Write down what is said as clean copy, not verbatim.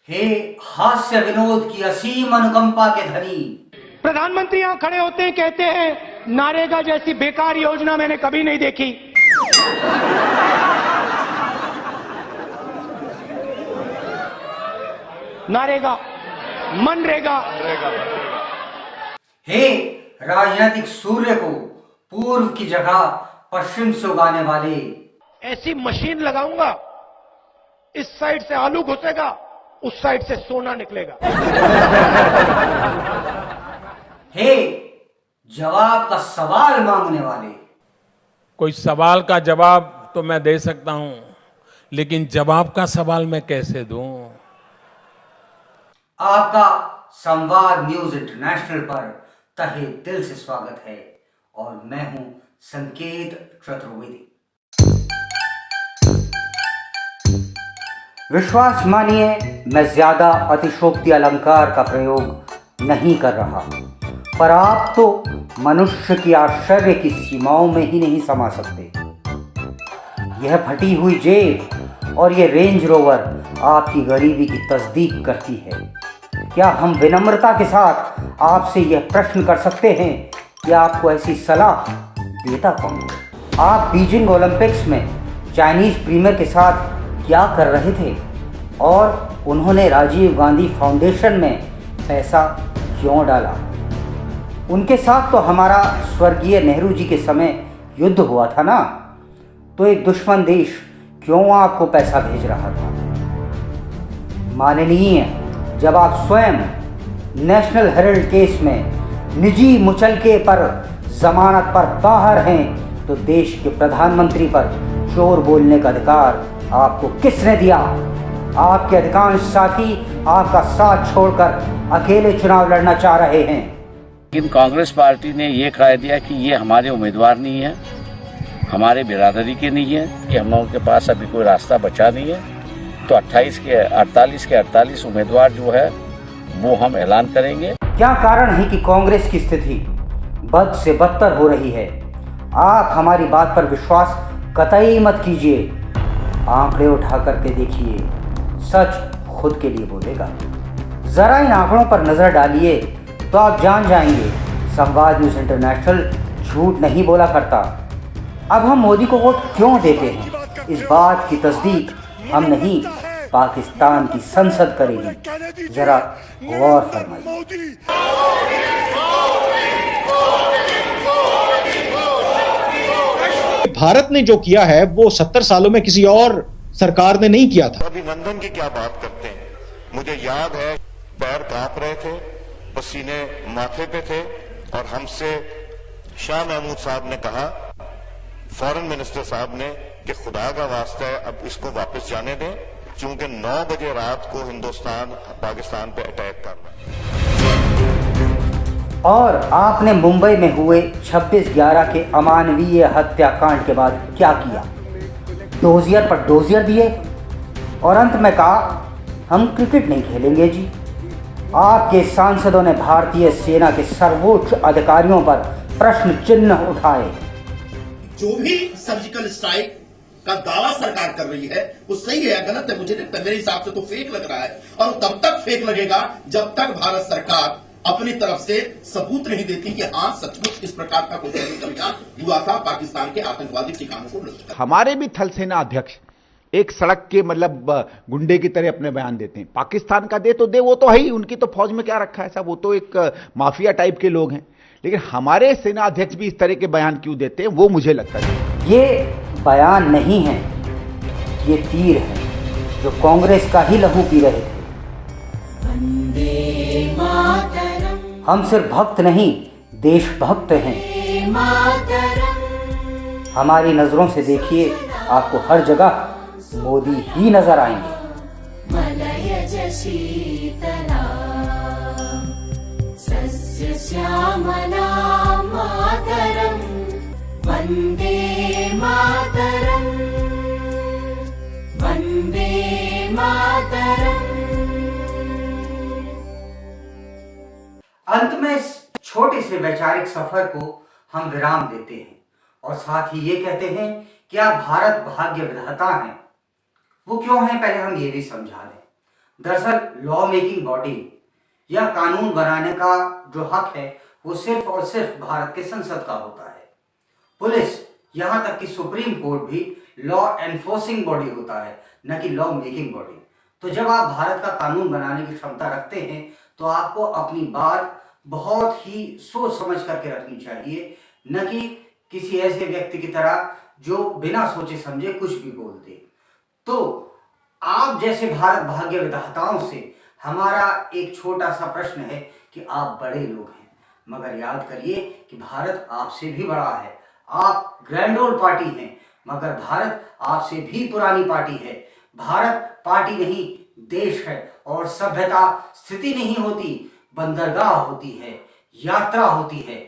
हे हास्य विनोद की असीम अनुकंपा के धनी, प्रधानमंत्री यहां खड़े होते हैं, कहते हैं नारेगा जैसी बेकार योजना मैंने कभी नहीं देखी। नारेगा, मनरेगा। हे राजनीतिक सूर्य को पूर्व की जगह पश्चिम से उगाने वाले, ऐसी मशीन लगाऊंगा, इस साइड से आलू घुसेगा, उस साइड से सोना निकलेगा। हे जवाब का सवाल मांगने वाले, कोई सवाल का जवाब तो मैं दे सकता हूं, लेकिन जवाब का सवाल मैं कैसे दूं? आपका संवाद न्यूज इंटरनेशनल पर तहे दिल से स्वागत है और मैं हूं संकेत चतुर्वेदी। विश्वास मानिए, मैं ज्यादा अतिशोक्ति अलंकार का प्रयोग नहीं कर रहा, पर आप तो मनुष्य की आश्चर्य की सीमाओं में ही नहीं समा सकते। यह फटी हुई जेब और यह रेंज रोवर आपकी गरीबी की तस्दीक करती है। क्या हम विनम्रता के साथ आपसे यह प्रश्न कर सकते हैं कि आपको ऐसी सलाह देता कौन? आप बीजिंग ओलंपिक्स में चाइनीज प्रीमियर के साथ क्या कर रहे थे और उन्होंने राजीव गांधी फाउंडेशन में पैसा क्यों डाला? उनके साथ तो हमारा स्वर्गीय नेहरू जी के समय युद्ध हुआ था ना, तो एक दुश्मन देश क्यों आपको पैसा भेज रहा था? माननीय, जब आप स्वयं नेशनल हेराल्ड केस में निजी मुचलके पर जमानत पर बाहर हैं, तो देश के प्रधानमंत्री पर चोर बोलने का अधिकार आपको किसने दिया? आपके अधिकांश साथी आपका साथ छोड़कर अकेले चुनाव लड़ना चाह रहे हैं। लेकिन कांग्रेस पार्टी ने ये कह दिया कि ये हमारे उम्मीदवार नहीं है, हमारे बिरादरी के नहीं है, कि हम लोगों के पास अभी कोई रास्ता बचा नहीं है, तो 48 के 48 उम्मीदवार जो है वो हम ऐलान करेंगे। क्या कारण है कि कांग्रेस की स्थिति बद से बदतर हो रही है? आप हमारी बात पर विश्वास कतई मत कीजिए, आंकड़े उठा करके देखिए, सच खुद के लिए बोलेगा। जरा इन आंकड़ों पर नजर डालिए तो आप जान जाएंगे, संवाद न्यूज इंटरनेशनल झूठ नहीं बोला करता। अब हम मोदी को वोट क्यों देते हैं, इस बात की तस्दीक हम नहीं, पाकिस्तान की संसद करेगी। जरा गौर फरमाइए। भारत ने जो किया है वो 70 सालों में किसी और सरकार ने नहीं किया था। अभिनंदन की क्या बात करते हैं? मुझे याद है पैर कांप रहे थे, पसीने माथे पे थे और हमसे शाह महमूद साहब ने कहा, फॉरेन मिनिस्टर साहब ने, कि खुदा का वास्ता है अब इसको वापस जाने दें, क्योंकि 9 बजे रात को हिंदुस्तान पाकिस्तान पे अटैक कर रहा है। और आपने मुंबई में हुए 26/11 के अमानवीय हत्याकांड के बाद क्या किया? डोजियर पर डोजियर दिए और अंत में कहा हम क्रिकेट नहीं खेलेंगे जी। आपके सांसदों ने भारतीय सेना के सर्वोच्च अधिकारियों पर प्रश्न चिन्ह उठाए। जो भी सर्जिकल स्ट्राइक का दावा सरकार कर रही है वो सही है या गलत है मुझे नहीं, मेरे हिसाब से तो फेक लग रहा है, और वो तब तक फेक लगेगा जब तक भारत सरकार अपनी तरफ से सबूत नहीं देती कि हाँ सचमुच इस प्रकार का कोई सैनिक अभियान हुआ था पाकिस्तान के आतंकवादी ठिकानों को नष्ट करने। हमारे भी थल सेना अध्यक्ष एक सड़क के मतलब गुंडे की तरह अपने बयान देते हैं। पाकिस्तान का दे तो दे, वो तो है ही, उनकी तो फौज में क्या रखा है साहब, वो तो एक माफिया टाइप के लोग हैं। लेकिन हमारे सेना अध्यक्ष भी इस तरह के बयान क्यों देते हैं वो मुझे लगता है। ये बयान नहीं है, ये तीर है जो कांग्रेस का ही लहू पी रहे थे। हम सिर्फ भक्त नहीं, देशभक्त हैं। हमारी नजरों से देखिए, आपको हर जगह मोदी ही नजर आएंगे। श्यामला मातरम वंदे मातरम वंदे मातरम। अंत में इस छोटे से वैचारिक सफर को हम विराम देते हैं और साथ ही ये कहते हैं कि आप भारत भाग्य विधाता हैं। वो क्यों हैं, पहले हम ये भी समझा दें। दरअसल लॉ मेकिंग बॉडी या कानून बनाने का जो हक है वो सिर्फ और सिर्फ भारत के संसद का होता है। पुलिस यहाँ तक कि सुप्रीम कोर्ट भी लॉ एनफोर्सिंग बॉडी होता है, न कि लॉ मेकिंग बॉडी। तो जब आप भारत का कानून बनाने की क्षमता रखते हैं तो आपको अपनी बात बहुत ही सोच समझ करके रखनी चाहिए, न कि किसी ऐसे व्यक्ति की तरह जो बिना सोचे समझे कुछ भी बोल दे। तो आप जैसे भारत भाग्य विधाताओं से हमारा एक छोटा सा प्रश्न है कि आप बड़े लोग हैं, मगर याद करिए कि भारत आपसे भी बड़ा है। आप ग्रैंड ओल्ड पार्टी हैं, मगर भारत आपसे भी पुरानी पार्टी है। भारत पार्टी नहीं देश है, और सभ्यता स्थिति नहीं होती, बंदरगाह होती है, यात्रा होती है।